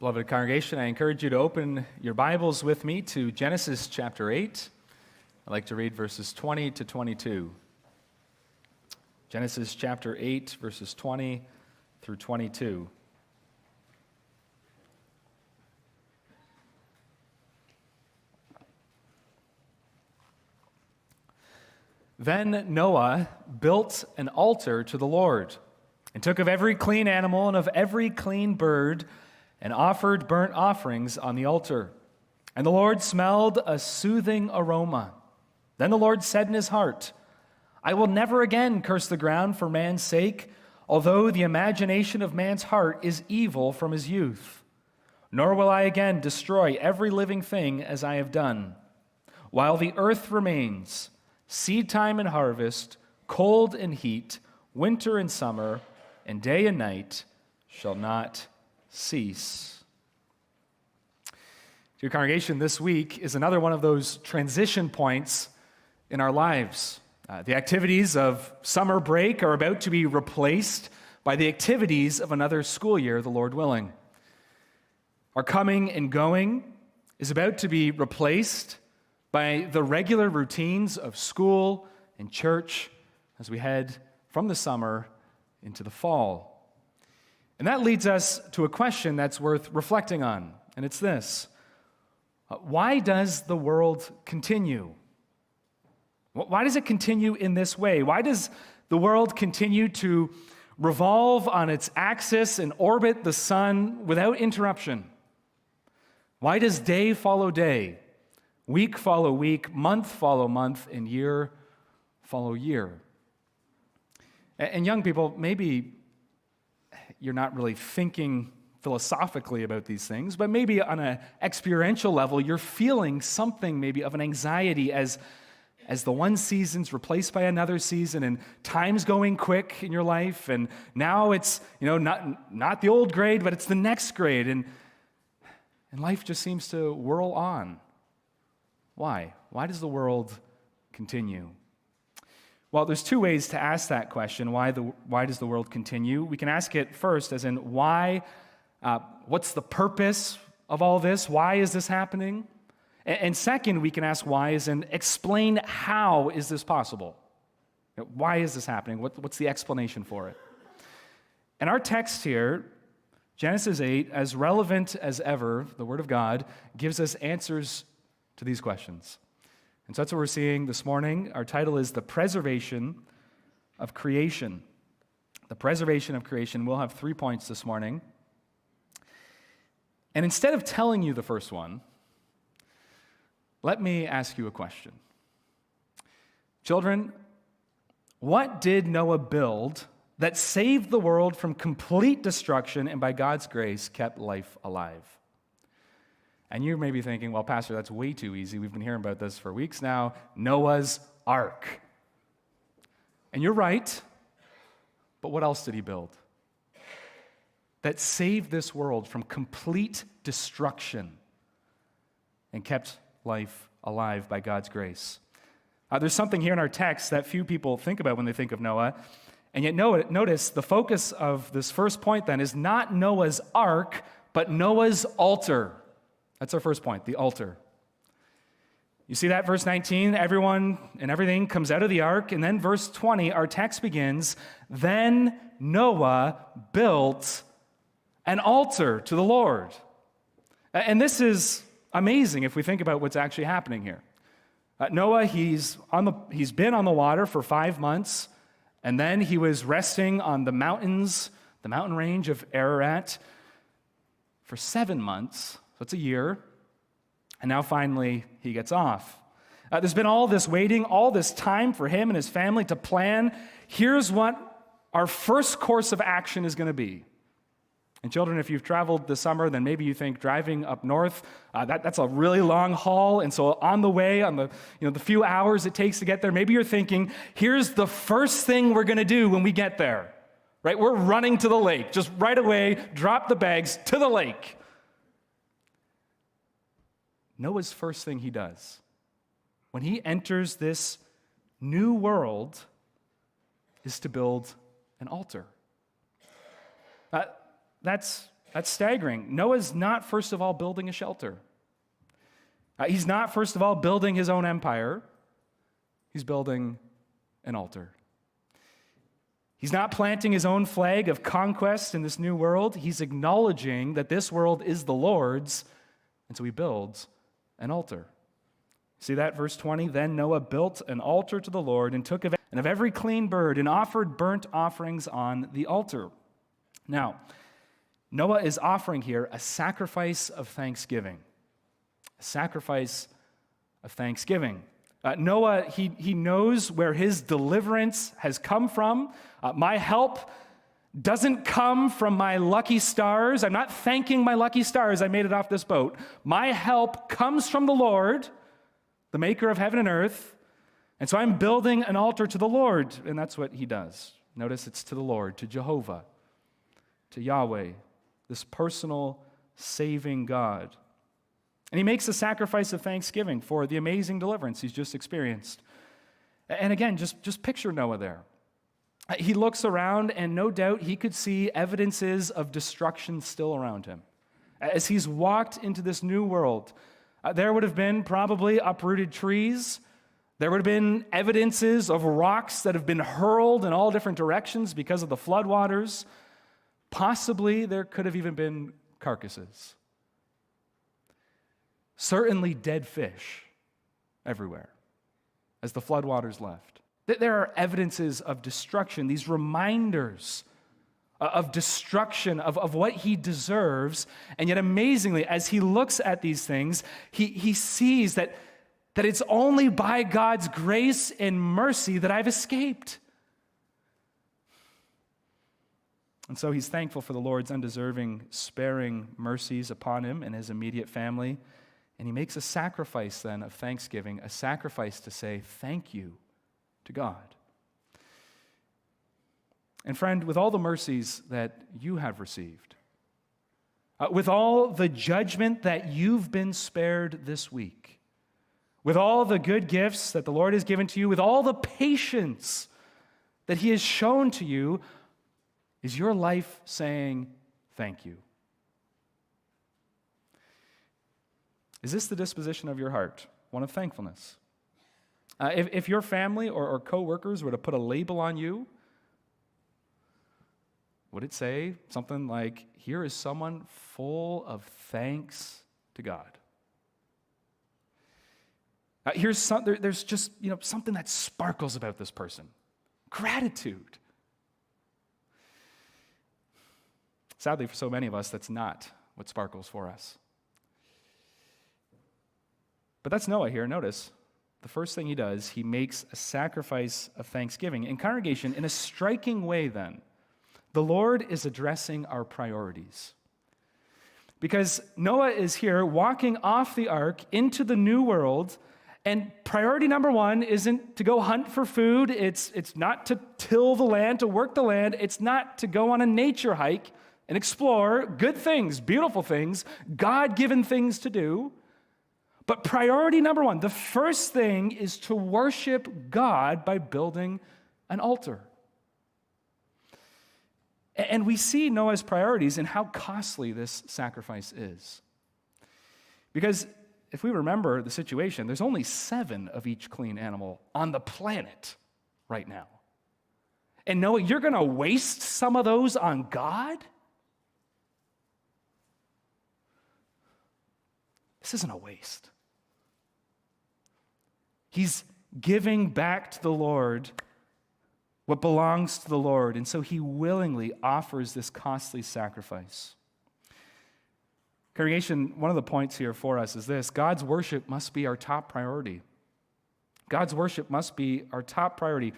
Beloved congregation, I encourage you to open your Bibles with me to Genesis chapter 8. I'd like to read verses 20 to 22. Genesis chapter 8, verses 20 through 22. Then Noah built an altar to the Lord, and took of every clean animal and of every clean bird, and offered burnt offerings on the altar. And the Lord smelled a soothing aroma. Then the Lord said in his heart, I will never again curse the ground for man's sake, although the imagination of man's heart is evil from his youth. Nor will I again destroy every living thing as I have done. While the earth remains, seed time and harvest, cold and heat, winter and summer, and day and night shall not cease. Dear congregation, this week is another one of those transition points in our lives. The activities of summer break are about to be replaced by the activities of another school year, the Lord willing. Our coming and going is about to be replaced by the regular routines of school and church as we head from the summer into the fall. And that leads us to a question that's worth reflecting on, and it's this. Why does the world continue? Why does it continue in this way? Why does the world continue to revolve on its axis and orbit the sun without interruption? Why does day follow day, week follow week, month follow month, and year follow year? And young people, maybe you're not really thinking philosophically about these things, but maybe on an experiential level, you're feeling something maybe of an anxiety as the one season's replaced by another season, and time's going quick in your life, and now it's not the old grade, but it's the next grade, and life just seems to whirl on. Why? Why does the world continue? Well, there's two ways to ask that question. Why does the world continue? We can ask it first as in why, what's the purpose of all this? Why is this happening? And second, we can ask why as in explain how is this possible? Why is this happening? What's the explanation for it? And our text here, Genesis 8, as relevant as ever, the Word of God, gives us answers to these questions. And so that's what we're seeing this morning. Our title is The Preservation of Creation. The Preservation of Creation. We'll have 3 points this morning. And instead of telling you the first one, let me ask you a question. Children, what did Noah build that saved the world from complete destruction and by God's grace kept life alive? And you may be thinking, well, Pastor, that's way too easy. We've been hearing about this for weeks now. Noah's Ark. And you're right, but what else did he build that saved this world from complete destruction and kept life alive by God's grace? There's something here in our text that few people think about when they think of Noah. And yet notice the focus of this first point then is not Noah's Ark, but Noah's altar. That's our first point, the altar. You see that, verse 19, everyone and everything comes out of the ark, and then verse 20, our text begins, then Noah built an altar to the Lord. And this is amazing if we think about what's actually happening here. Noah, he's been on the water for 5 months, and then he was resting on the mountains, the mountain range of Ararat, for 7 months. So it's a year, and now finally he gets off. There's been all this waiting, all this time for him and his family to plan. Here's what our first course of action is going to be. And children, if you've traveled this summer, then maybe you think driving up north, that's a really long haul. And so on the way, on the few hours it takes to get there, maybe you're thinking, here's the first thing we're going to do when we get there. Right? We're running to the lake. Just right away, drop the bags to the lake. Noah's first thing he does when he enters this new world is to build an altar. That's That's staggering. Noah's not, first of all, building a shelter. He's not, first of all, building his own empire. He's building an altar. He's not planting his own flag of conquest in this new world. He's acknowledging that this world is the Lord's, and so he builds an altar. See that, verse 20? Then Noah built an altar to the Lord and took of every clean bird and offered burnt offerings on the altar. Now, Noah is offering here a sacrifice of thanksgiving. A sacrifice of thanksgiving. Noah, he knows where his deliverance has come from. My help doesn't come from my lucky stars. I'm not thanking my lucky stars I made it off this boat. My help comes from the Lord, the maker of heaven and earth. And so I'm building an altar to the Lord, and that's what he does. Notice it's to the Lord, to Jehovah, to Yahweh, this personal, saving God. And he makes a sacrifice of thanksgiving for the amazing deliverance he's just experienced. And again, just picture Noah there. He looks around, and no doubt he could see evidences of destruction still around him. As he's walked into this new world, there would have been probably uprooted trees. There would have been evidences of rocks that have been hurled in all different directions because of the floodwaters. Possibly there could have even been carcasses. Certainly dead fish everywhere as the floodwaters left. There are evidences of destruction, these reminders of destruction, of what he deserves. And yet amazingly, as he looks at these things, he sees that it's only by God's grace and mercy that I've escaped. And so he's thankful for the Lord's undeserving, sparing mercies upon him and his immediate family. And he makes a sacrifice then of thanksgiving, a sacrifice to say thank you to God. And friend, with all the mercies that you have received, with all the judgment that you've been spared this week, with all the good gifts that the Lord has given to you, with all the patience that he has shown to you, is your life saying thank you? Is this the disposition of your heart, one of thankfulness? If your family or co-workers were to put a label on you, would it say something like, here is someone full of thanks to God? There's just something that sparkles about this person. Gratitude. Sadly, for so many of us, that's not what sparkles for us. But that's Noah here. Notice, the first thing he does, he makes a sacrifice of thanksgiving. In congregation, in a striking way then, the Lord is addressing our priorities. Because Noah is here walking off the ark into the new world, and priority number one isn't to go hunt for food. It's not to till the land, to work the land. It's not to go on a nature hike and explore good things, beautiful things, God-given things to do. But priority number one, the first thing is to worship God by building an altar. And we see Noah's priorities in how costly this sacrifice is. Because if we remember the situation, there's only 7 of each clean animal on the planet right now. And Noah, you're going to waste some of those on God? This isn't a waste. He's giving back to the Lord what belongs to the Lord, and so he willingly offers this costly sacrifice. Congregation, one of the points here for us is this: God's worship must be our top priority. God's worship must be our top priority.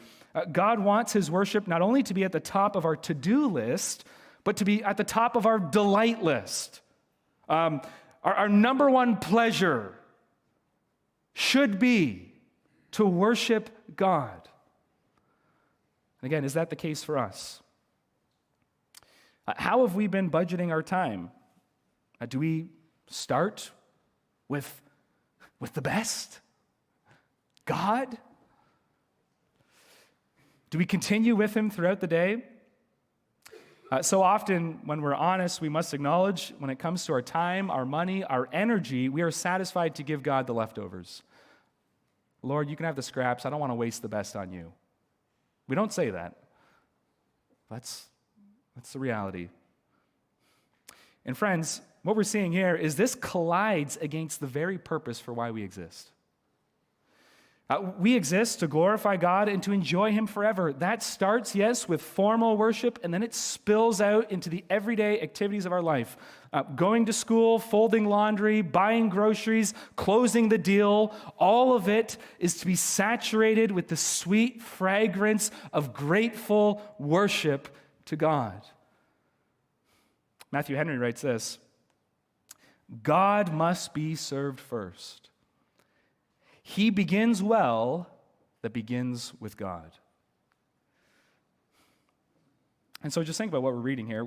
God wants his worship not only to be at the top of our to-do list, but to be at the top of our delight list. Our number one pleasure should be to worship God. And again, is that the case for us? How have we been budgeting our time? Do we start with the best? God? Do we continue with him throughout the day? So often, when we're honest, we must acknowledge when it comes to our time, our money, our energy, we are satisfied to give God the leftovers. Lord, you can have the scraps. I don't want to waste the best on you. We don't say that. That's the reality. And friends, what we're seeing here is this collides against the very purpose for why we exist. We exist to glorify God and to enjoy Him forever. That starts, yes, with formal worship, and then it spills out into the everyday activities of our life. Going to school, folding laundry, buying groceries, closing the deal, all of it is to be saturated with the sweet fragrance of grateful worship to God. Matthew Henry writes this: God must be served first. He begins well that begins with God. And so just think about what we're reading here.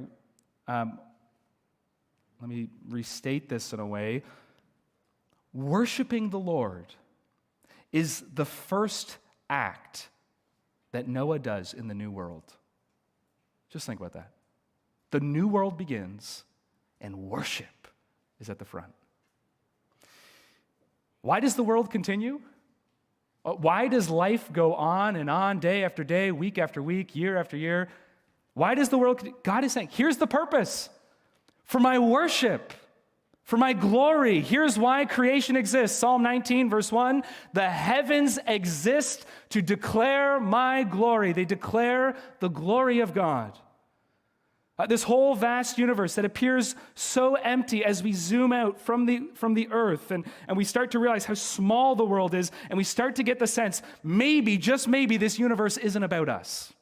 Let me restate this in a way. Worshiping the Lord is the first act that Noah does in the new world. Just think about that. The new world begins, and worship is at the front. Why does the world continue? Why does life go on and on, day after day, week after week, year after year? Why does the world continue? God is saying, here's the purpose. For my worship, for my glory. Here's why creation exists. Psalm 19, verse 1, the heavens exist to declare my glory. They declare the glory of God. This whole vast universe that appears so empty as we zoom out from the earth and we start to realize how small the world is, and we start to get the sense, maybe, just maybe, this universe isn't about us.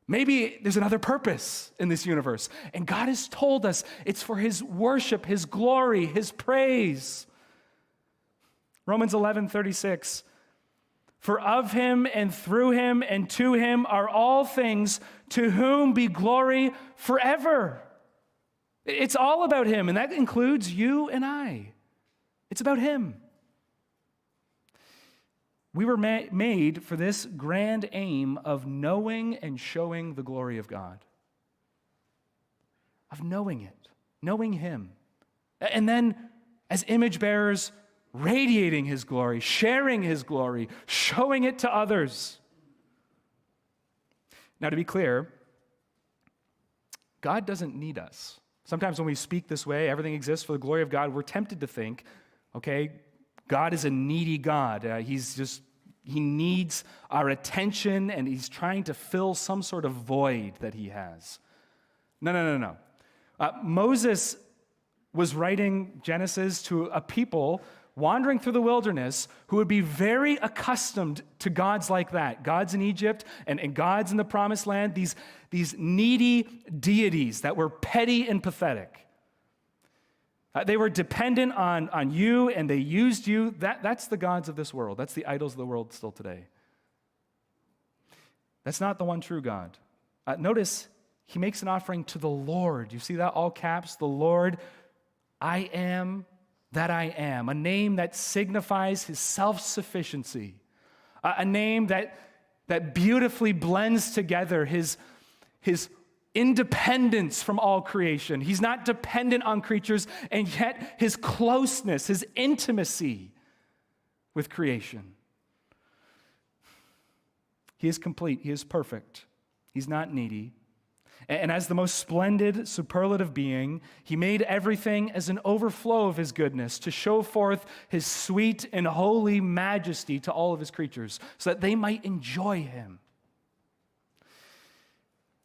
Maybe there's another purpose in this universe. And God has told us it's for His worship, His glory, His praise. Romans 11:36. For of Him and through Him and to Him are all things, to whom be glory forever. It's all about Him, and that includes you and I. It's about Him. We were made for this grand aim of knowing and showing the glory of God. Of knowing it, knowing Him. And then, as image bearers, radiating His glory, sharing His glory, showing it to others. Now, to be clear, God doesn't need us. Sometimes when we speak this way, everything exists for the glory of God, we're tempted to think, okay, God is a needy God. He needs our attention, and He's trying to fill some sort of void that He has. No. Moses was writing Genesis to a people wandering through the wilderness who would be very accustomed to gods like that. Gods in Egypt and gods in the promised land, these needy deities that were petty and pathetic. They were dependent on you, and they used you. That's the gods of this world. That's the idols of the world still today. That's not the one true God. Notice, He makes an offering to the Lord. You see that, all caps? The Lord, I am that I am, a name that signifies His self-sufficiency, a name that beautifully blends together His independence from all creation. He's not dependent on creatures, and yet His closeness, His intimacy with creation. He is complete. He is perfect. He's not needy. And as the most splendid, superlative being, He made everything as an overflow of His goodness to show forth His sweet and holy majesty to all of His creatures so that they might enjoy Him.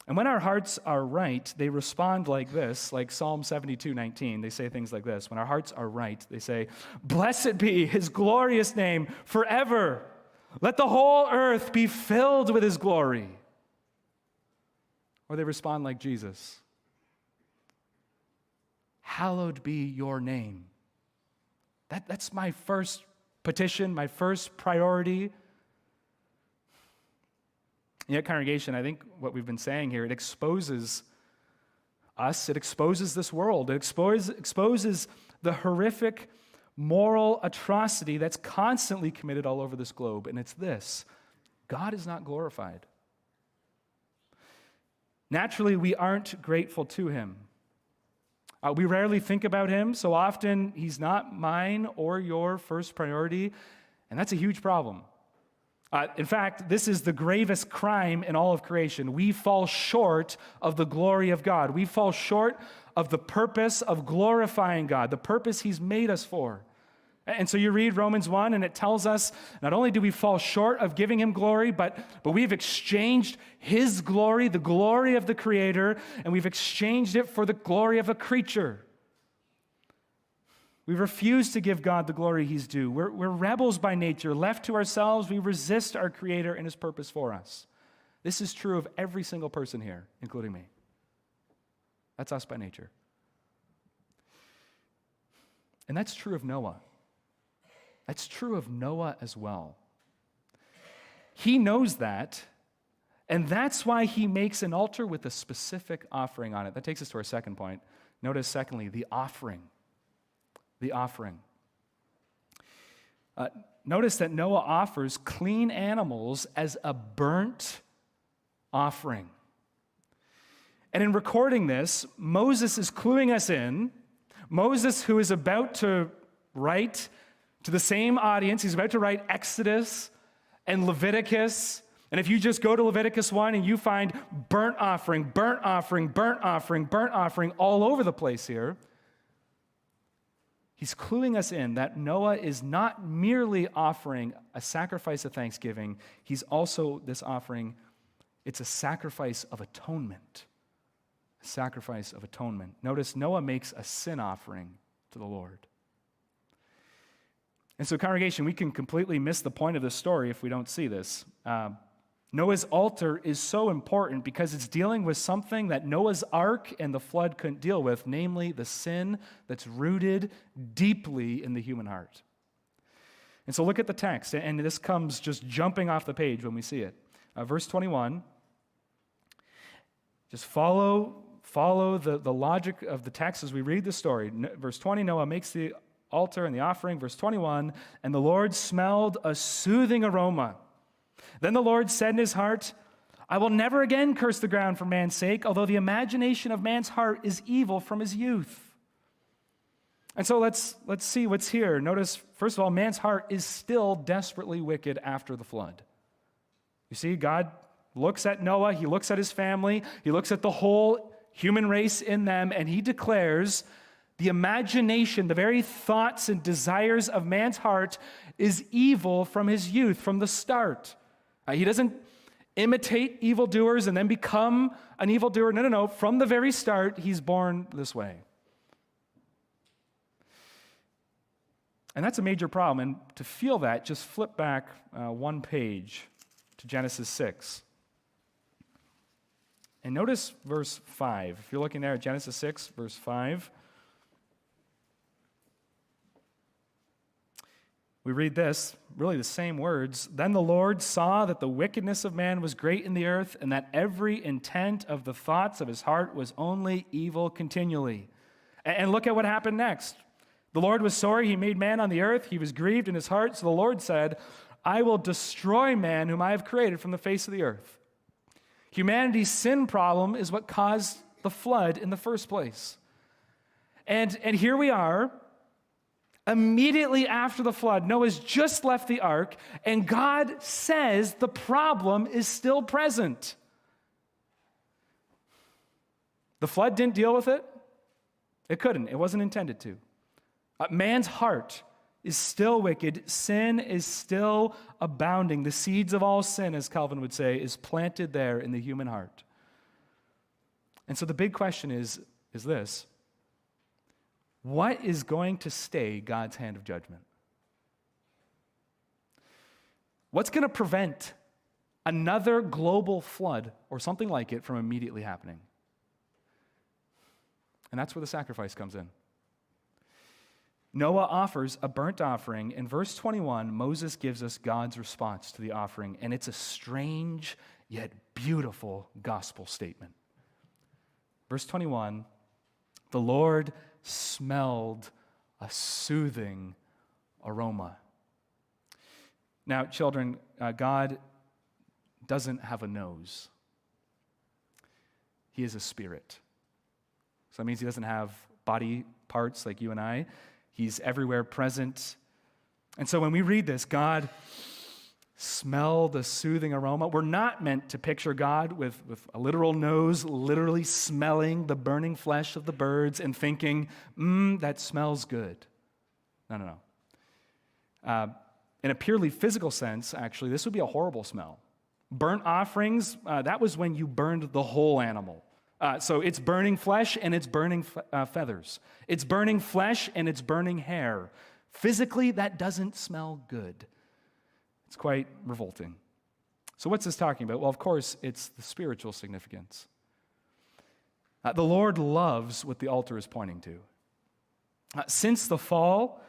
And when our hearts are right, they respond like this, like Psalm 72:19. They say things like this. When our hearts are right, they say, "Blessed be His glorious name forever. Let the whole earth be filled with His glory." Or they respond like Jesus. "Hallowed be your name." That's my first petition, my first priority. And yet, congregation, I think what we've been saying here, it exposes us, it exposes this world, it exposes the horrific moral atrocity that's constantly committed all over this globe, and it's this: God is not glorified. Naturally, we aren't grateful to him. We rarely think about him, so often he's not mine or your first priority, and that's a huge problem. In fact, this is the gravest crime in all of creation. We fall short of the glory of God. We fall short of the purpose of glorifying God, the purpose he's made us for. And so you read Romans 1, and it tells us not only do we fall short of giving him glory, but we've exchanged his glory, the glory of the Creator, and we've exchanged it for the glory of a creature. We refuse to give God the glory he's due. We're rebels by nature. Left to ourselves, we resist our Creator and his purpose for us. This is true of every single person here, including me. That's us by nature. And that's true of Noah. That's true of Noah as well. He knows that, and that's why he makes an altar with a specific offering on it. That takes us to our second point. Notice, secondly, the offering. The offering. Notice that Noah offers clean animals as a burnt offering. And in recording this, Moses is cluing us in. Moses, who is about to write to the same audience, he's about to write Exodus and Leviticus. And if you just go to Leviticus 1 and you find burnt offering, burnt offering, burnt offering, burnt offering all over the place here, he's cluing us in that Noah is not merely offering a sacrifice of thanksgiving, he's also, this offering, it's a sacrifice of atonement. A sacrifice of atonement. Notice Noah makes a sin offering to the Lord. And so, congregation, we can completely miss the point of this story if we don't see this. Noah's altar is so important because it's dealing with something that Noah's ark and the flood couldn't deal with, namely the sin that's rooted deeply in the human heart. And so look at the text, and this comes just jumping off the page when we see it. Verse 21, just follow the logic of the text as we read the story. Verse 20, Noah makes the altar and the offering. Verse 21, and the Lord smelled a soothing aroma. Then the Lord said in his heart, I will never again curse the ground for man's sake, although the imagination of man's heart is evil from his youth. And so let's see what's here. Notice, first of all, man's heart is still desperately wicked after the flood. You see, God looks at Noah, he looks at his family, he looks at the whole human race in them, and he declares the imagination, the very thoughts and desires of man's heart is evil from his youth, from the start. He doesn't imitate evildoers and then become an evildoer. No. From the very start, he's born this way. And that's a major problem. And to feel that, just flip back one page to Genesis 6. And notice verse 5. If you're looking there at Genesis 6, verse 5, we read this, really the same words. Then the Lord saw that the wickedness of man was great in the earth, and that every intent of the thoughts of his heart was only evil continually. And look at what happened next. The Lord was sorry he made man on the earth. He was grieved in his heart. So the Lord said, I will destroy man whom I have created from the face of the earth. Humanity's sin problem is what caused the flood in the first place. And here we are, immediately after the flood. Noah's just left the ark, and God says the problem is still present. The flood didn't deal with it. It couldn't. It wasn't intended to. Man's heart is still wicked. Sin is still abounding. The seeds of all sin, as Calvin would say, is planted there in the human heart. And so the big question is this: what is going to stay God's hand of judgment? What's going to prevent another global flood or something like it from immediately happening? And that's where the sacrifice comes in. Noah offers a burnt offering. In verse 21, Moses gives us God's response to the offering, and it's a strange yet beautiful gospel statement. Verse 21, the Lord smelled a soothing aroma. Now, children, God doesn't have a nose. he is a spirit. So that means he doesn't have body parts like you and I. He's everywhere present. And so when we read this, God, smell the soothing aroma. We're not meant to picture God with a literal nose, literally smelling the burning flesh of the birds and thinking, that smells good. No. In a purely physical sense, actually, this would be a horrible smell. Burnt offerings, that was when you burned the whole animal. So it's burning flesh and it's burning feathers. It's burning flesh and it's burning hair. Physically, that doesn't smell good. It's quite revolting. So what's this talking about? Well, of course, it's the spiritual significance. The Lord loves what the altar is pointing to. Since the fall,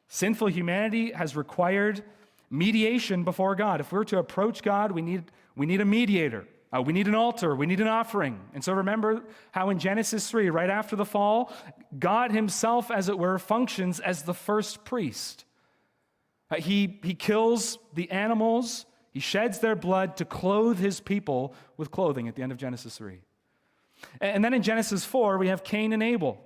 sinful humanity has required mediation before God. If we're to approach God, we need a mediator. We need an altar. We need an offering. And so remember how in Genesis 3, right after the fall, God himself, as it were, functions as the first priest. He kills the animals. He sheds their blood to clothe his people with clothing at the end of Genesis 3. And then in Genesis 4, we have Cain and Abel.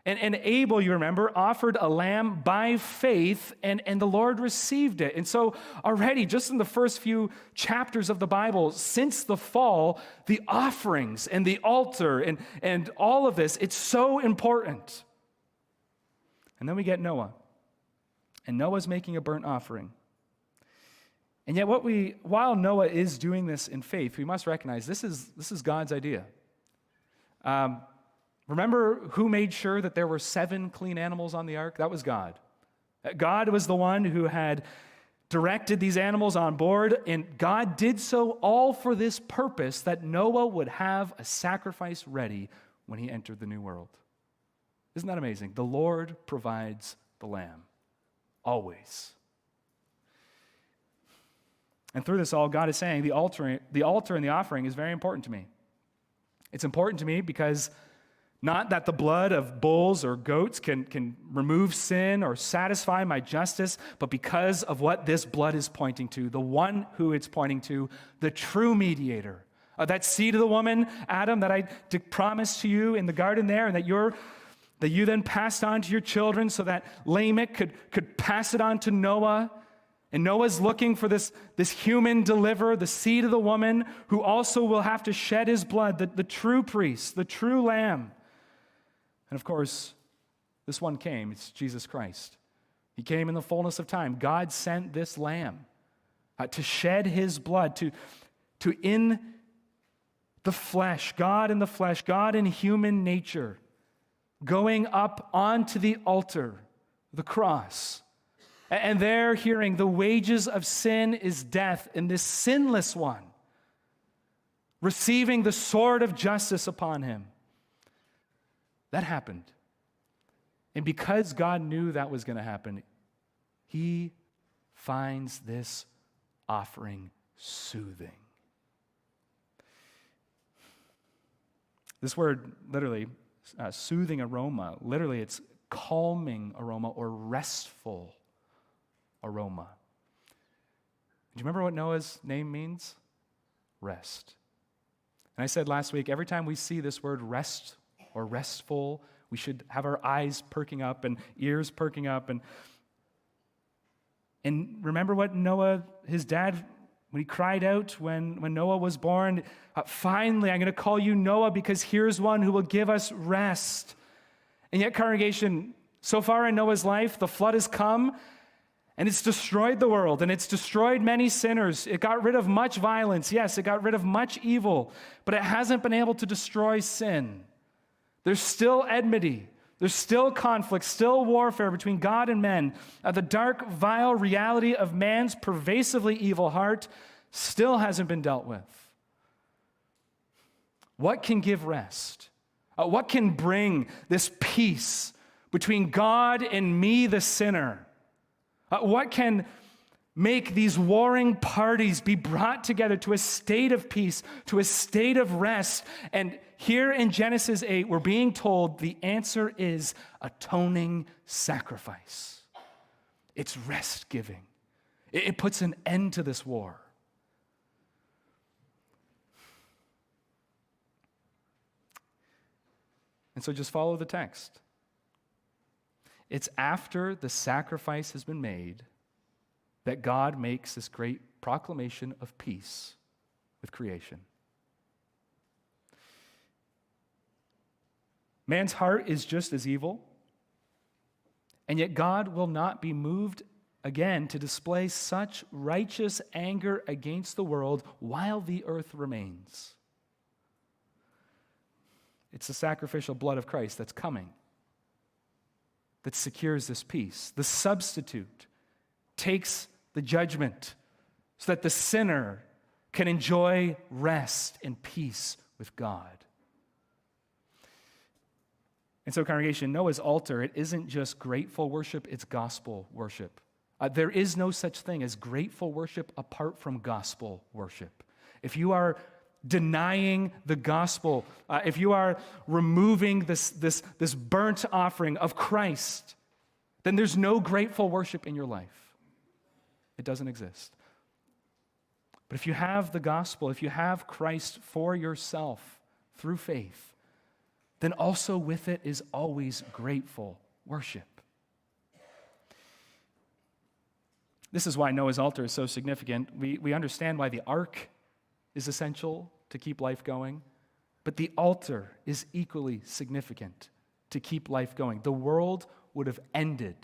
And Abel, you remember, offered a lamb by faith, and the Lord received it. And so already, just in the first few chapters of the Bible, since the fall, the offerings and the altar and all of this, it's so important. And then we get Noah. And Noah's making a burnt offering. And yet while Noah is doing this in faith, we must recognize this is God's idea. Remember who made sure that there were 7 clean animals on the ark? That was God. God was the one who had directed these animals on board, and God did so all for this purpose, that Noah would have a sacrifice ready when he entered the new world. Isn't that amazing? The Lord provides the lamb. Always. And through this all, God is saying the altar and the offering is very important to me. It's important to me because not that the blood of bulls or goats can remove sin or satisfy my justice, but because of what this blood is pointing to, the one who it's pointing to, the true mediator. That seed of the woman, Adam, that I promised to you in the garden there, and that you then passed on to your children so that Lamech could pass it on to Noah. And Noah's looking for this human deliverer, the seed of the woman, who also will have to shed his blood, the true priest, the true lamb. And of course, this one came. It's Jesus Christ. He came in the fullness of time. God sent this lamb to shed his blood, to in the flesh, God in the flesh, God in human nature, going up onto the altar, the cross, and there hearing the wages of sin is death, and this sinless one receiving the sword of justice upon him. That happened. And because God knew that was going to happen, he finds this offering soothing. This word, literally, soothing aroma, literally it's calming aroma or restful aroma. Do you remember what Noah's name means? Rest. And I said last week, every time we see this word rest or restful, we should have our eyes perking up and ears perking up. And remember what Noah, his dad, when he cried out when Noah was born, finally, I'm going to call you Noah because here's one who will give us rest. And yet, congregation, so far in Noah's life, the flood has come and it's destroyed the world and it's destroyed many sinners. It got rid of much violence. Yes, it got rid of much evil, but it hasn't been able to destroy sin. There's still enmity. There's still conflict, still warfare between God and men. The dark, vile reality of man's pervasively evil heart still hasn't been dealt with. What can give rest? What can bring this peace between God and me, the sinner? What can make these warring parties be brought together to a state of peace, to a state of rest? And here in Genesis 8, we're being told the answer is atoning sacrifice. It's rest-giving. It puts an end to this war. And so just follow the text. It's after the sacrifice has been made that God makes this great proclamation of peace with creation. Man's heart is just as evil, and yet God will not be moved again to display such righteous anger against the world while the earth remains. It's the sacrificial blood of Christ that's coming that secures this peace. The substitute takes the judgment so that the sinner can enjoy rest and peace with God. And so, congregation, Noah's altar, it isn't just grateful worship, it's gospel worship. There is no such thing as grateful worship apart from gospel worship. If you are denying the gospel, if you are removing this burnt offering of Christ, then there's no grateful worship in your life. It doesn't exist. But if you have the gospel, if you have Christ for yourself through faith, then also with it is always grateful worship. This is why Noah's altar is so significant. We understand why the ark is essential to keep life going, but the altar is equally significant to keep life going. The world would have ended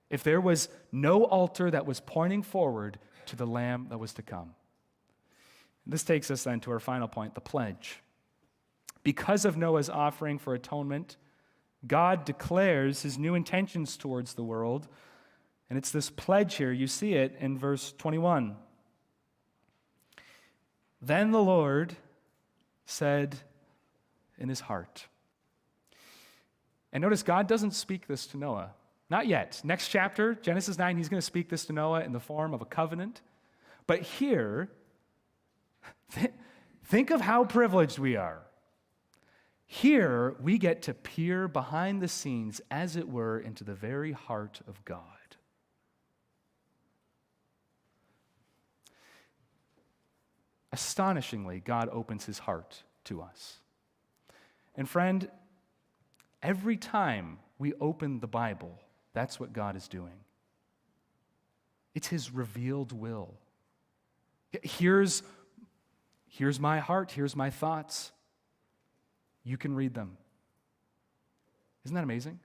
if there was no altar that was pointing forward to the Lamb that was to come. This takes us then to our final point, the pledge. Because of Noah's offering for atonement, God declares his new intentions towards the world, and it's this pledge here. You see it in verse 21. Then the Lord said in his heart. And notice God doesn't speak this to Noah. Not yet. Next chapter, Genesis 9, he's going to speak this to Noah in the form of a covenant. But here, think of how privileged we are. Here, we get to peer behind the scenes, as it were, into the very heart of God. Astonishingly, God opens his heart to us. And friend, every time we open the Bible, that's what God is doing. It's his revealed will. Here's my heart, here's my thoughts. You can read them. Isn't that amazing?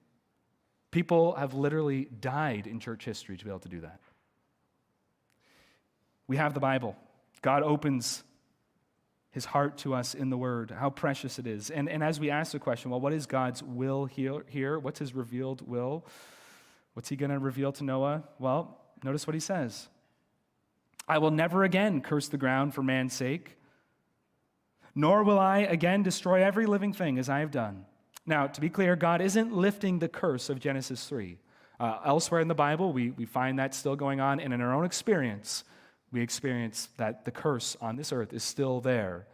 People have literally died in church history to be able to do that. We have the Bible. God opens his heart to us in the Word. How precious it is. And as we ask the question, well, what is God's will here? What's his revealed will? What's he going to reveal to Noah? Well, notice what he says. I will never again curse the ground for man's sake, nor will I again destroy every living thing as I have done. Now, to be clear, God isn't lifting the curse of Genesis 3. Elsewhere in the Bible, we find that still going on, and in our own experience, we experience that the curse on this earth is still there.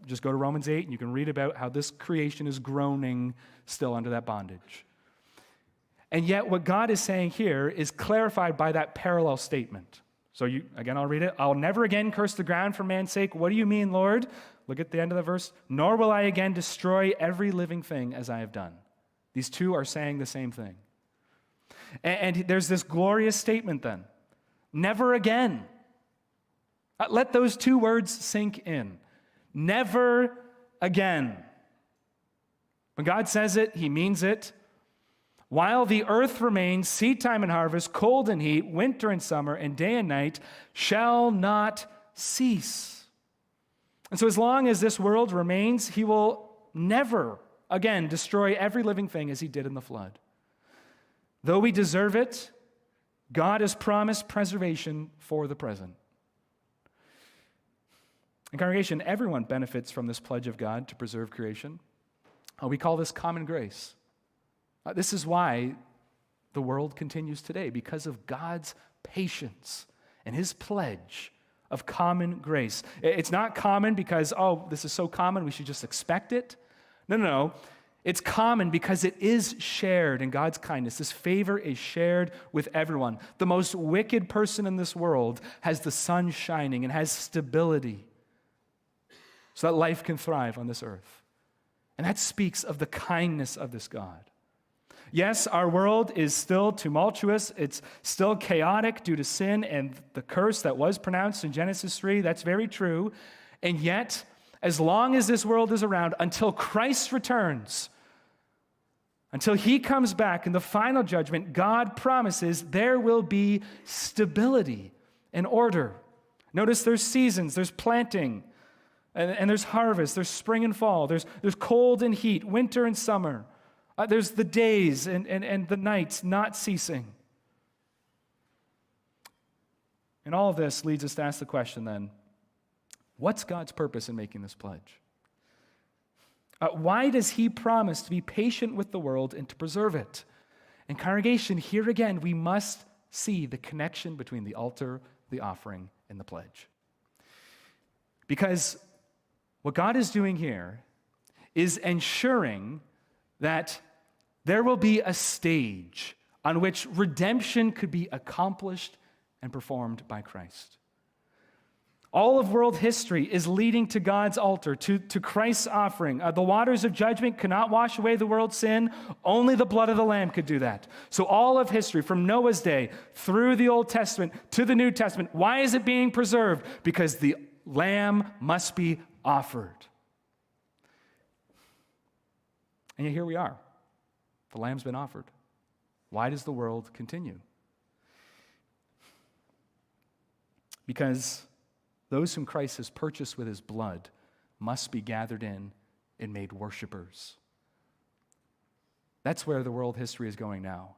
Just go to Romans 8, and you can read about how this creation is groaning still under that bondage. And yet, what God is saying here is clarified by that parallel statement. So again, I'll read it. I'll never again curse the ground for man's sake. What do you mean, Lord? Look at the end of the verse. Nor will I again destroy every living thing as I have done. These two are saying the same thing. And there's this glorious statement then. Never again. Let those two words sink in. Never again. When God says it, he means it. While the earth remains, seed time and harvest, cold and heat, winter and summer, and day and night shall not cease. And so as long as this world remains, he will never again destroy every living thing as he did in the flood. Though we deserve it, God has promised preservation for the present. And congregation, everyone benefits from this pledge of God to preserve creation. We call this common grace. This is why the world continues today, because of God's patience and his pledge of common grace. It's not common because, this is so common, we should just expect it. No. It's common because it is shared in God's kindness. This favor is shared with everyone. The most wicked person in this world has the sun shining and has stability so that life can thrive on this earth. And that speaks of the kindness of this God. Yes, our world is still tumultuous. It's still chaotic due to sin and the curse that was pronounced in Genesis 3. That's very true. And yet, as long as this world is around, until Christ returns, until he comes back in the final judgment, God promises there will be stability and order. Notice there's seasons, there's planting, and there's harvest, there's spring and fall, there's cold and heat, winter and summer. There's the days and the nights not ceasing. And all of this leads us to ask the question then, what's God's purpose in making this pledge? Why does he promise to be patient with the world and to preserve it? And congregation, here again, we must see the connection between the altar, the offering, and the pledge. Because what God is doing here is ensuring that there will be a stage on which redemption could be accomplished and performed by Christ. All of world history is leading to God's altar, to Christ's offering. The waters of judgment cannot wash away the world's sin. Only the blood of the Lamb could do that. So all of history, from Noah's day through the Old Testament to the New Testament, why is it being preserved? Because the Lamb must be offered. And yet here we are. The Lamb's been offered. Why does the world continue? Because those whom Christ has purchased with his blood must be gathered in and made worshipers. That's where the world history is going now.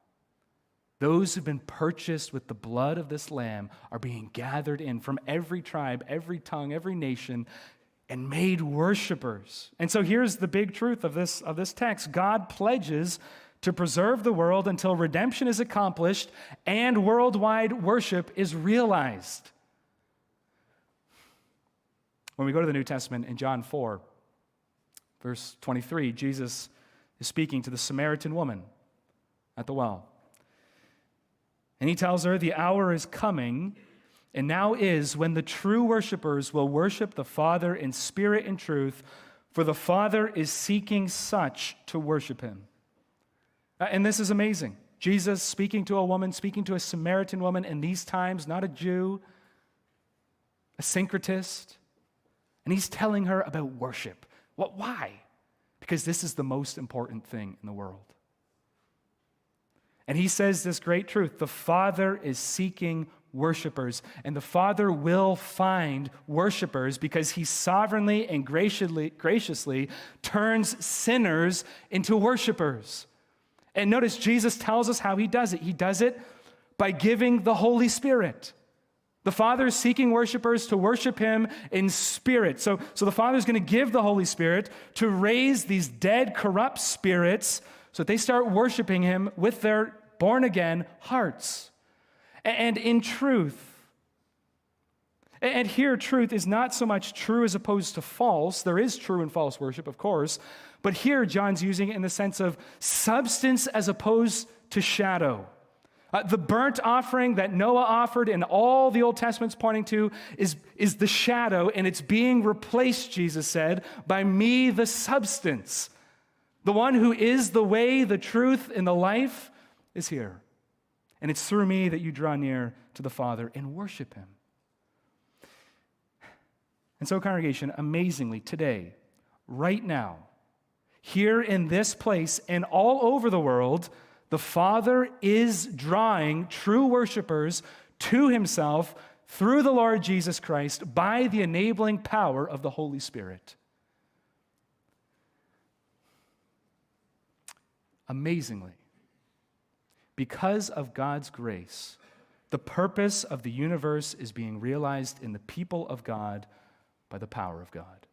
Those who've been purchased with the blood of this Lamb are being gathered in from every tribe, every tongue, every nation, and made worshipers. And so here's the big truth of this text. God pledges to preserve the world until redemption is accomplished and worldwide worship is realized. When we go to the New Testament in John 4, verse 23, Jesus is speaking to the Samaritan woman at the well. And he tells her, the hour is coming, and now is, when the true worshipers will worship the Father in spirit and truth, for the Father is seeking such to worship him. And this is amazing. Jesus speaking to a woman, speaking to a Samaritan woman in these times, not a Jew, a syncretist. And he's telling her about worship. Why? Because this is the most important thing in the world. And he says this great truth. The Father is seeking worshipers, and the Father will find worshipers because he sovereignly and graciously turns sinners into worshipers. And notice Jesus tells us how he does it. He does it by giving the Holy Spirit. The Father is seeking worshipers to worship him in spirit. So the Father is going to give the Holy Spirit to raise these dead, corrupt spirits so that they start worshiping him with their born-again hearts. And in truth, and here truth is not so much true as opposed to false. There is true and false worship, of course. But here John's using it in the sense of substance as opposed to shadow. The burnt offering that Noah offered and all the Old Testament's pointing to is the shadow, and it's being replaced, Jesus said, by me, the substance. The one who is the way, the truth, and the life is here. And it's through me that you draw near to the Father and worship him. And so, congregation, amazingly, today, right now, here in this place and all over the world, the Father is drawing true worshipers to himself through the Lord Jesus Christ by the enabling power of the Holy Spirit. Amazingly, because of God's grace, the purpose of the universe is being realized in the people of God by the power of God.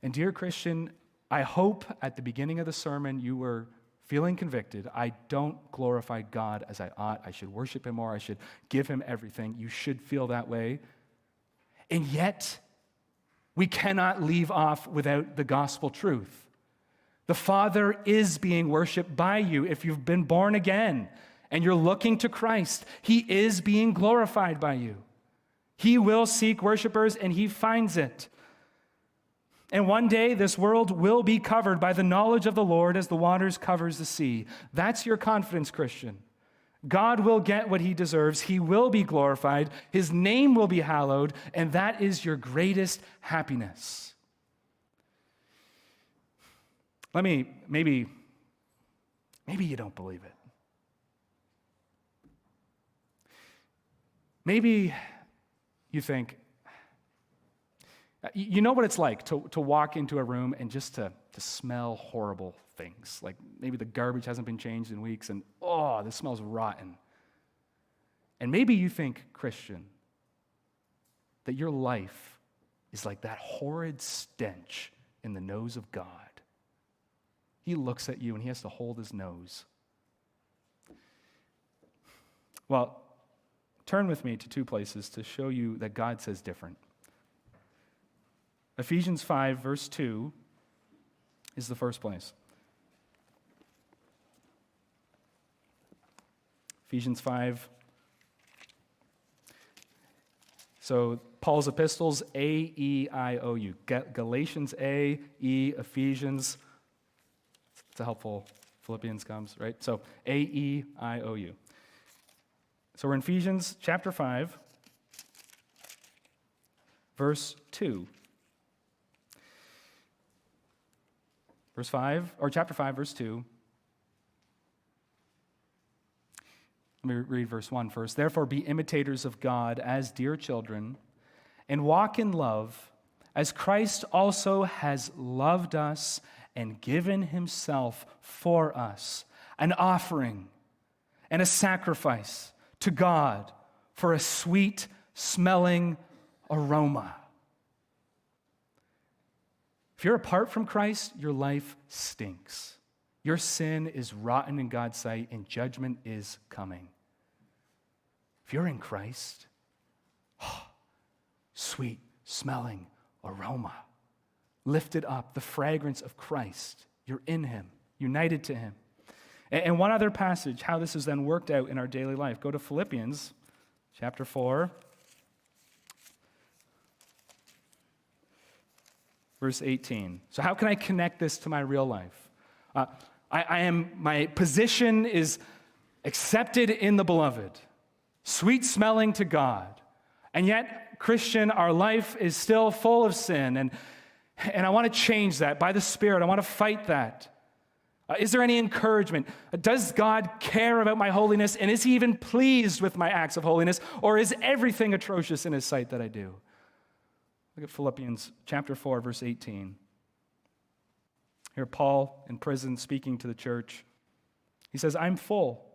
And dear Christian, I hope at the beginning of the sermon you were feeling convicted. I don't glorify God as I ought. I should worship him more. I should give him everything. You should feel that way. And yet, we cannot leave off without the gospel truth. The Father is being worshiped by you if you've been born again and you're looking to Christ. He is being glorified by you. He will seek worshipers and he finds it. And one day this world will be covered by the knowledge of the Lord as the waters covers the sea. That's your confidence, Christian. God will get what he deserves. He will be glorified. His name will be hallowed, and that is your greatest happiness. Maybe you don't believe it. Maybe you think, you know what it's like to walk into a room and just to smell horrible things. Like maybe the garbage hasn't been changed in weeks and, oh, this smells rotten. And maybe you think, Christian, that your life is like that horrid stench in the nose of God. He looks at you and he has to hold his nose. Well, turn with me to two places to show you that God says different. Ephesians 5, verse 2 is the first place. Ephesians 5. So Paul's epistles, A-E-I-O-U. Galatians A, E, Ephesians. It's a helpful Philippians comes, right? So A-E-I-O-U. So we're in Ephesians chapter 5, verse 2. Verse 5, or chapter 5, verse 2. Let me read verse 1 first. Therefore, be imitators of God as dear children, and walk in love, as Christ also has loved us and given himself for us, an offering and a sacrifice to God for a sweet-smelling aroma. If you're apart from Christ, your life stinks. Your sin is rotten in God's sight, and judgment is coming. If you're in Christ, sweet-smelling aroma, lifted up, the fragrance of Christ. You're in him, united to him. And one other passage, how this is then worked out in our daily life. Go to Philippians chapter 4. Verse 18. So how can I connect this to my real life? My position is accepted in the beloved, sweet smelling to God. And yet, Christian, our life is still full of sin. And I want to change that by the Spirit. I want to fight that. Is there any encouragement? Does God care about my holiness? And is he even pleased with my acts of holiness? Or is everything atrocious in his sight that I do? Look at Philippians chapter 4, verse 18. Here, Paul in prison speaking to the church. He says, I'm full,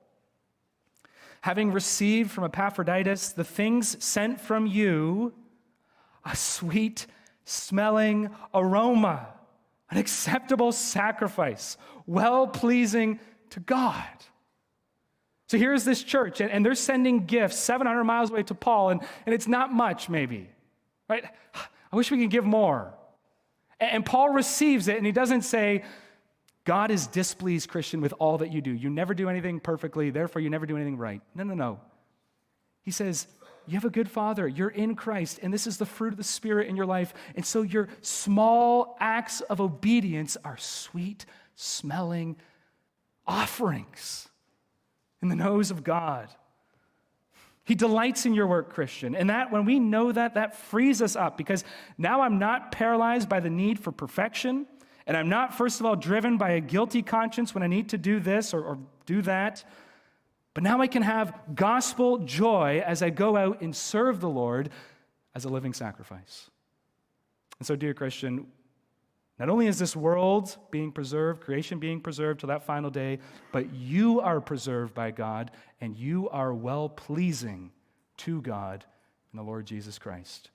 having received from Epaphroditus the things sent from you, a sweet-smelling aroma, an acceptable sacrifice, well-pleasing to God. So here's this church, and they're sending gifts 700 miles away to Paul, and it's not much, maybe, right? I wish we could give more. And Paul receives it, and he doesn't say, God is displeased, Christian, with all that you do. You never do anything perfectly, therefore you never do anything right. No. He says, you have a good Father. You're in Christ, and this is the fruit of the Spirit in your life. And so your small acts of obedience are sweet-smelling offerings in the nose of God. He delights in your work, Christian. And that, when we know that, that frees us up, because now I'm not paralyzed by the need for perfection, and I'm not, first of all, driven by a guilty conscience when I need to do this or do that. But now I can have gospel joy as I go out and serve the Lord as a living sacrifice. And so, dear Christian, not only is this world being preserved, creation being preserved till that final day, but you are preserved by God, and you are well-pleasing to God in the Lord Jesus Christ.